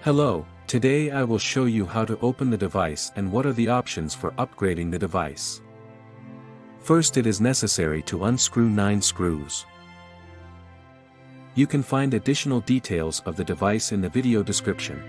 Hello, today I will show you how to open the device and what are the options for upgrading the device. First, it is necessary to unscrew 9 screws. You can find additional details of the device in the video description.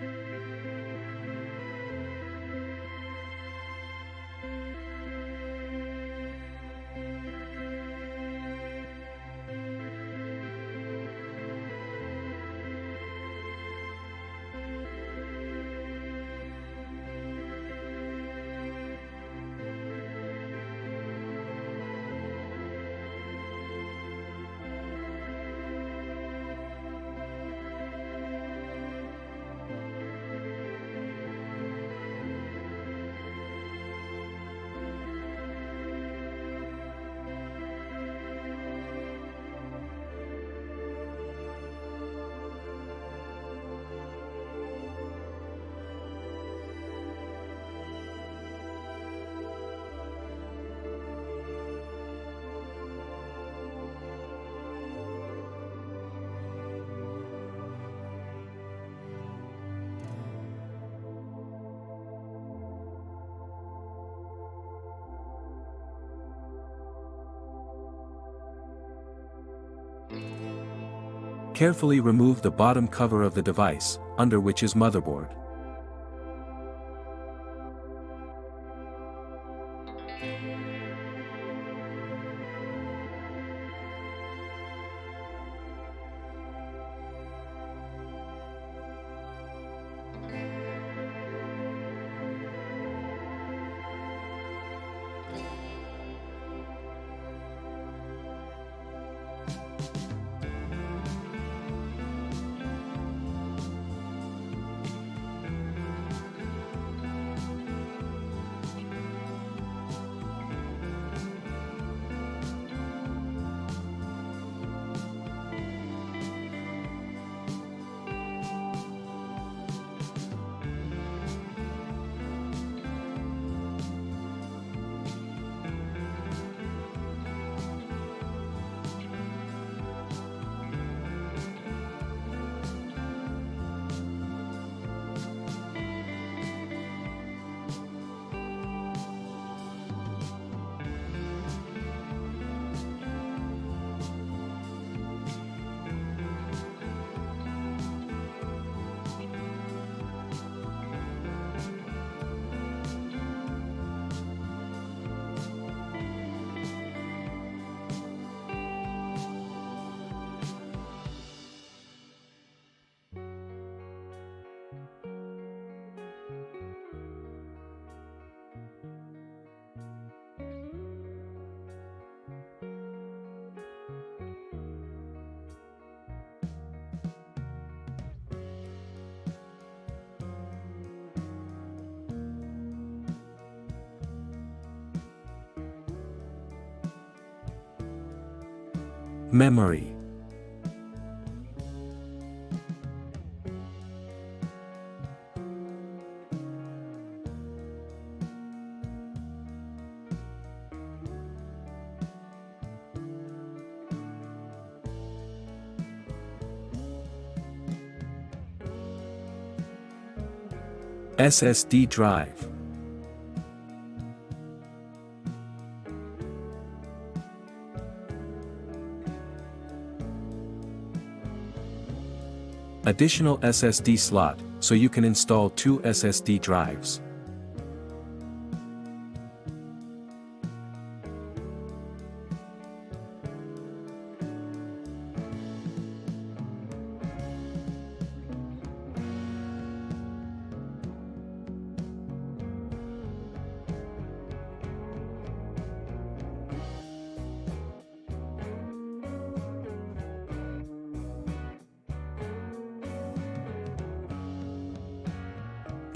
Carefully remove the bottom cover of the device, under which is motherboard. Memory. SSD drive. Additional SSD slot, so you can install 2 SSD drives.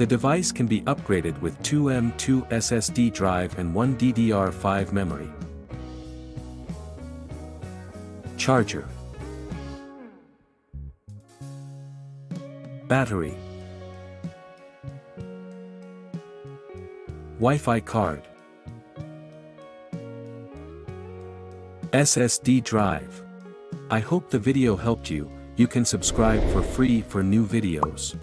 The device can be upgraded with 2 M.2 SSD drive and 1 DDR5 memory. Charger. Battery. Wi-Fi card. SSD drive. I hope the video helped you. You can subscribe for free for new videos.